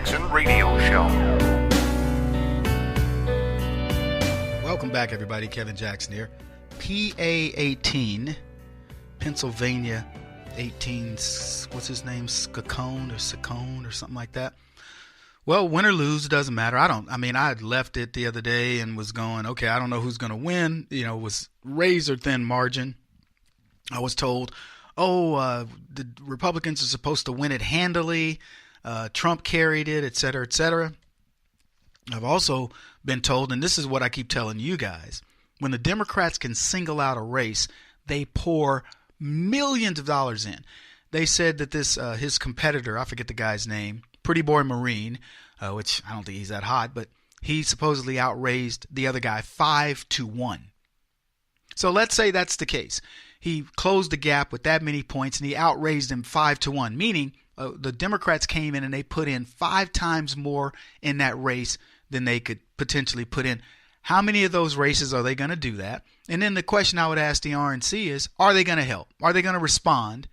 Jackson Radio Show. Welcome back, everybody. Kevin Jackson here. PA-18, Pennsylvania 18, what's his name? Scacone or something like that. Well, win or lose, it doesn't matter. I had left it the other day and was going, okay, I don't know who's going to win. It was razor thin margin. I was told, the Republicans are supposed to win it handily. Trump carried it, et cetera, et cetera. I've also been told, and this is what I keep telling you guys, when the Democrats can single out a race, they pour millions of dollars in. They said that this his competitor, I forget the guy's name, Pretty Boy Marine, which I don't think he's that hot, but he supposedly outraised the other guy 5-1. So let's say that's the case. He closed the gap with that many points, and he outraised him 5-1, meaning the Democrats came in and they put in 5 times more in that race than they could potentially put in. How many of those races are they going to do that? And then the question I would ask the RNC is, are they going to help? Are they going to respond?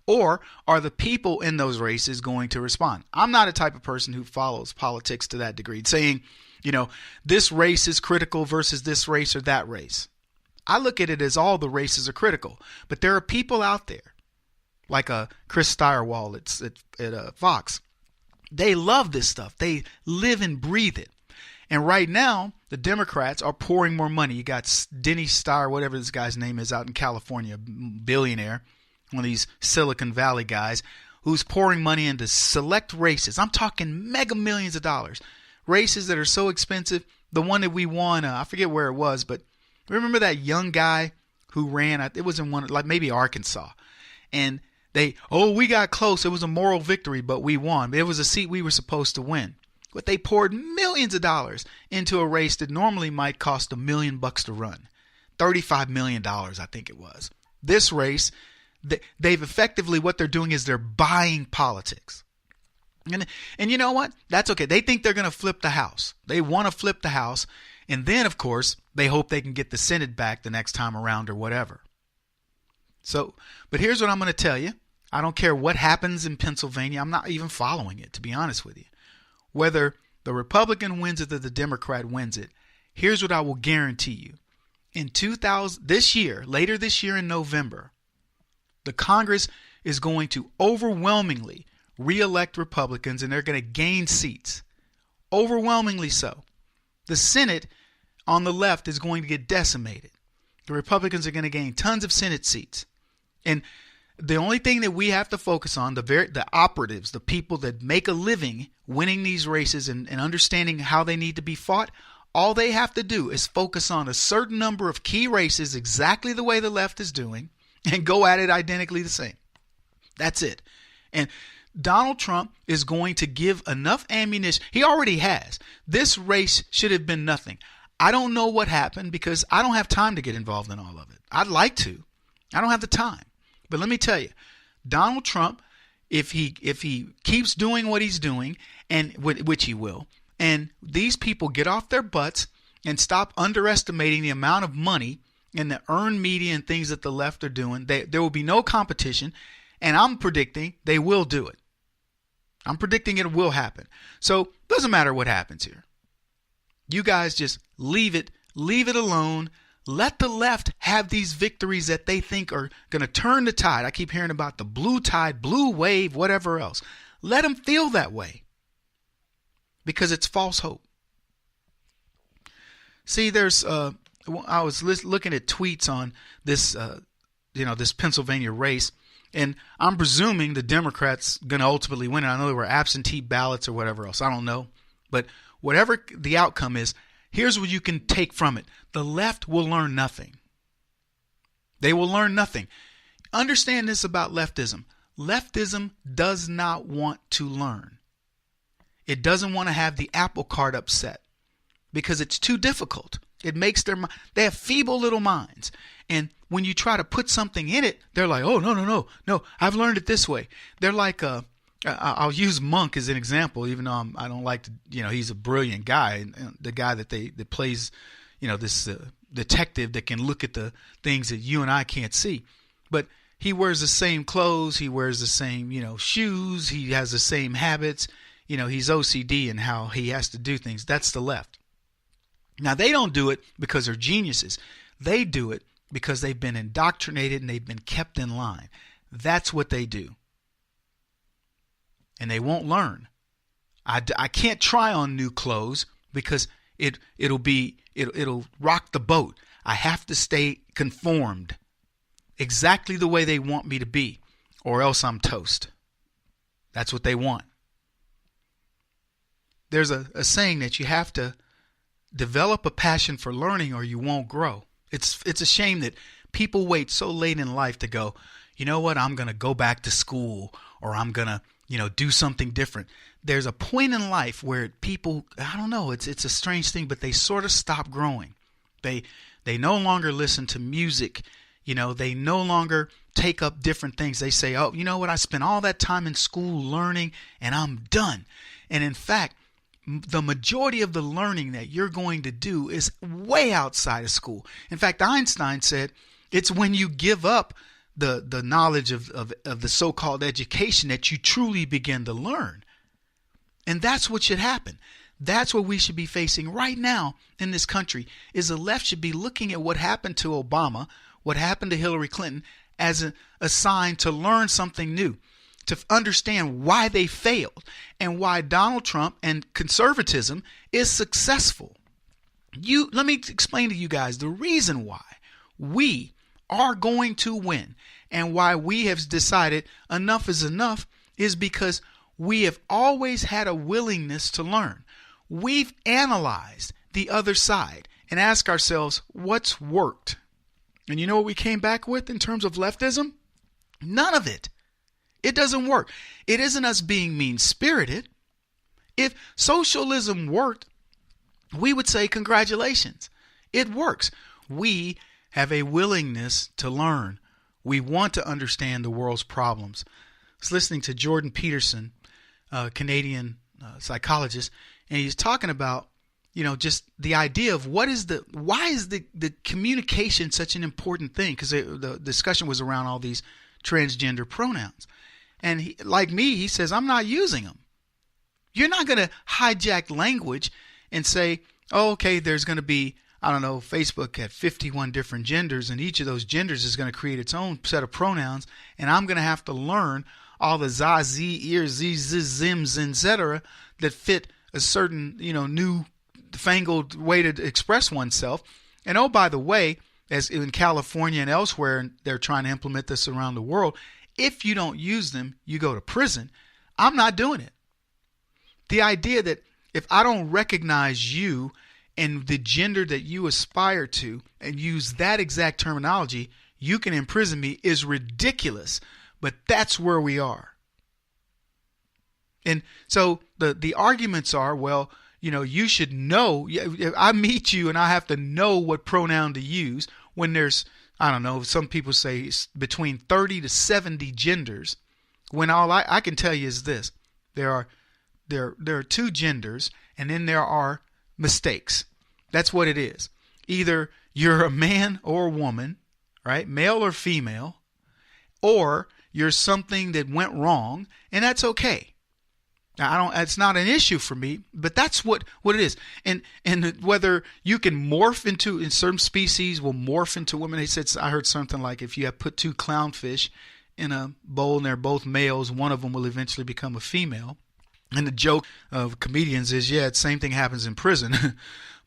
Or are the people in those races going to respond? I'm not a type of person who follows politics to that degree, saying, this race is critical versus this race or that race. I look at it as all the races are critical. But there are people out there, like Chris Stirewall at Fox. They love this stuff. They live and breathe it. And right now, the Democrats are pouring more money. You got Denny Starr, whatever this guy's name is, out in California, billionaire, one of these Silicon Valley guys, who's pouring money into select races. I'm talking mega millions of dollars. Races that are so expensive. The one that we won, I forget where it was, but remember that young guy who ran? It was in one, like maybe Arkansas. And we got close. It was a moral victory, but we won. It was a seat we were supposed to win. But they poured millions of dollars into a race that normally might cost $1 million to run. $35 million, I think it was. This race, they've effectively, what they're doing is they're buying politics. And you know what? That's okay. They think they're going to flip the House. They want to flip the House. And then, of course, they hope they can get the Senate back the next time around or whatever. But here's what I'm going to tell you. I don't care what happens in Pennsylvania. I'm not even following it, to be honest with you. Whether the Republican wins it or the Democrat wins it, here's what I will guarantee you. In later this year in November, the Congress is going to overwhelmingly re-elect Republicans, and they're going to gain seats. Overwhelmingly so. The Senate on the left is going to get decimated. The Republicans are going to gain tons of Senate seats. And the only thing that we have to focus on, the operatives, the people that make a living winning these races and understanding how they need to be fought, all they have to do is focus on a certain number of key races exactly the way the left is doing and go at it identically the same. That's it. And Donald Trump is going to give enough ammunition. He already has. This race should have been nothing. I don't know what happened because I don't have time to get involved in all of it. I'd like to. I don't have the time. But let me tell you, Donald Trump, if he keeps doing what he's doing, and which he will, and these people get off their butts and stop underestimating the amount of money and the earned media and things that the left are doing, there will be no competition, and I'm predicting they will do it. I'm predicting it will happen. So it doesn't matter what happens here. You guys just leave it alone. Let the left have these victories that they think are going to turn the tide. I keep hearing about the blue tide, blue wave, whatever else. Let them feel that way because it's false hope. See, I was looking at tweets on this, this Pennsylvania race, and I'm presuming the Democrats going to ultimately win it. I know there were absentee ballots or whatever else. I don't know. But whatever the outcome is, here's what you can take from it. The left will learn nothing. They will learn nothing. Understand this about leftism. Leftism does not want to learn. It doesn't want to have the apple cart upset because it's too difficult. It makes they have feeble little minds. And when you try to put something in it, they're like, oh, no, I've learned it this way. They're like, I'll use Monk as an example, even though I don't like to, he's a brilliant guy. The guy that plays, this detective that can look at the things that you and I can't see. But he wears the same clothes. He wears the same, shoes. He has the same habits. he's OCD in how he has to do things. That's the left. Now, they don't do it because they're geniuses. They do it because they've been indoctrinated and they've been kept in line. That's what they do. And they won't learn. I can't try on new clothes because it'll rock the boat. I have to stay conformed exactly the way they want me to be, or else I'm toast. That's what they want. There's a saying that you have to develop a passion for learning or you won't grow. It's a shame that people wait so late in life to go, you know what, I'm going to go back to school, or I'm going to, do something different. There's a point in life where people, I don't know, it's a strange thing, but they sort of stop growing. They no longer listen to music. They no longer take up different things. They say, oh, you know what, I spent all that time in school learning and I'm done. And in fact, the majority of the learning that you're going to do is way outside of school. In fact, Einstein said it's when you give up the knowledge of the so-called education that you truly begin to learn. And that's what should happen. That's what we should be facing right now in this country, is the left should be looking at what happened to Obama, what happened to Hillary Clinton, as a sign to learn something new, to understand why they failed and why Donald Trump and conservatism is successful. Let me explain to you guys the reason why we are going to win and why we have decided enough is enough is because we have always had a willingness to learn. We've analyzed the other side and asked ourselves what's worked. And you know what we came back with in terms of leftism? None of it. It doesn't work. It isn't us being mean-spirited. If socialism worked, we would say congratulations. It works. We have a willingness to learn. We want to understand the world's problems. I was listening to Jordan Peterson, a Canadian psychologist, and he's talking about, just the idea of why is the communication such an important thing? Because the discussion was around all these transgender pronouns. And he says, I'm not using them. You're not going to hijack language and say, oh, okay, there's going to be, I don't know, Facebook had 51 different genders, and each of those genders is going to create its own set of pronouns, and I'm going to have to learn all the za, z, ear, z, z, zims, etc. that fit a certain, new fangled way to express oneself. And oh, by the way, as in California and elsewhere, and they're trying to implement this around the world, if you don't use them, you go to prison. I'm not doing it. The idea that if I don't recognize you and the gender that you aspire to and use that exact terminology, you can imprison me is ridiculous. But that's where we are. And so the arguments are, well, you should know. I meet you and I have to know what pronoun to use when there's, I don't know, some people say between 30 to 70 genders, when all I can tell you is this. There are two genders, and then there are mistakes. That's what it is. Either you're a man or a woman, right? Male or female, or you're something that went wrong, and that's okay. Now, it's not an issue for me, but that's what it is. And whether you can morph into, in certain species will morph into women. They said, I heard something like if you have put two clownfish in a bowl and they're both males, one of them will eventually become a female. And the joke of comedians is, the same thing happens in prison.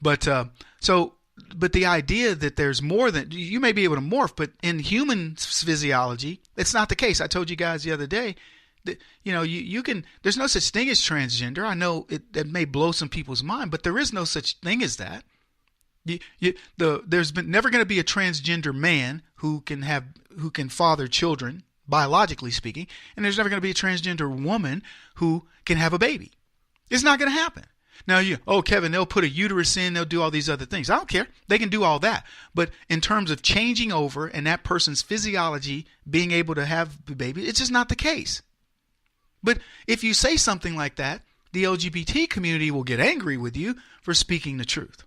But the idea that there's more than, you may be able to morph, but in human physiology, it's not the case. I told you guys the other day that, you can, there's no such thing as transgender. I know that may blow some people's mind, but there is no such thing as that. There's been never going to be a transgender man who can father children, biologically speaking, and there's never going to be a transgender woman who can have a baby. It's not going to happen. Now, Kevin, they'll put a uterus in, they'll do all these other things. I don't care. They can do all that. But in terms of changing over and that person's physiology being able to have a baby, it's just not the case. But if you say something like that, the LGBT community will get angry with you for speaking the truth.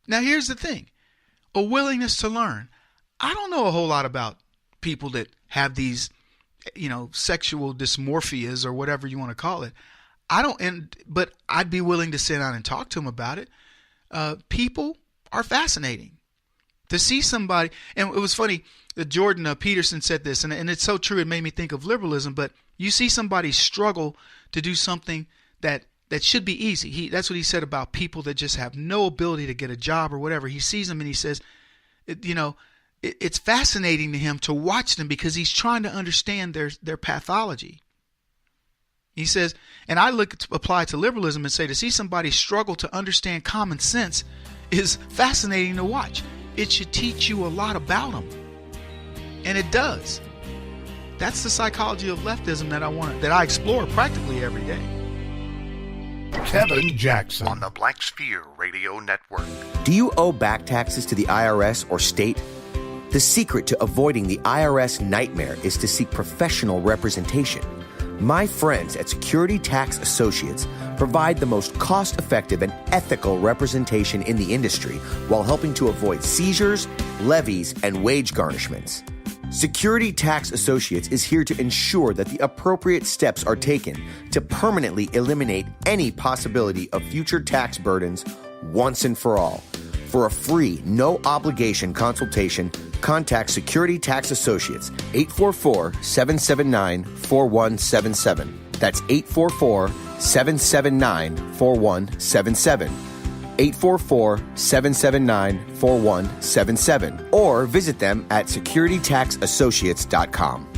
Now, here's the thing. A willingness to learn. I don't know a whole lot about people that have these, sexual dysmorphias or whatever you want to call it. but I'd be willing to sit down and talk to him about it. People are fascinating. To see somebody, and it was funny, Jordan Peterson said this, and it's so true, it made me think of liberalism, but you see somebody struggle to do something that should be easy. That's what he said about people that just have no ability to get a job or whatever. He sees them and he says, it's fascinating to him to watch them because he's trying to understand their pathology. He says, and I apply to liberalism and say to see somebody struggle to understand common sense is fascinating to watch. It should teach you a lot about them. And it does. That's the psychology of leftism that I explore practically every day. Kevin Jackson on the Black Sphere Radio Network. Do you owe back taxes to the IRS or state? The secret to avoiding the IRS nightmare is to seek professional representation. My friends at Security Tax Associates provide the most cost-effective and ethical representation in the industry while helping to avoid seizures, levies, and wage garnishments. Security Tax Associates is here to ensure that the appropriate steps are taken to permanently eliminate any possibility of future tax burdens once and for all. For a free, no-obligation consultation, contact Security Tax Associates, 844-779-4177. That's 844-779-4177. 844-779-4177. Or visit them at securitytaxassociates.com.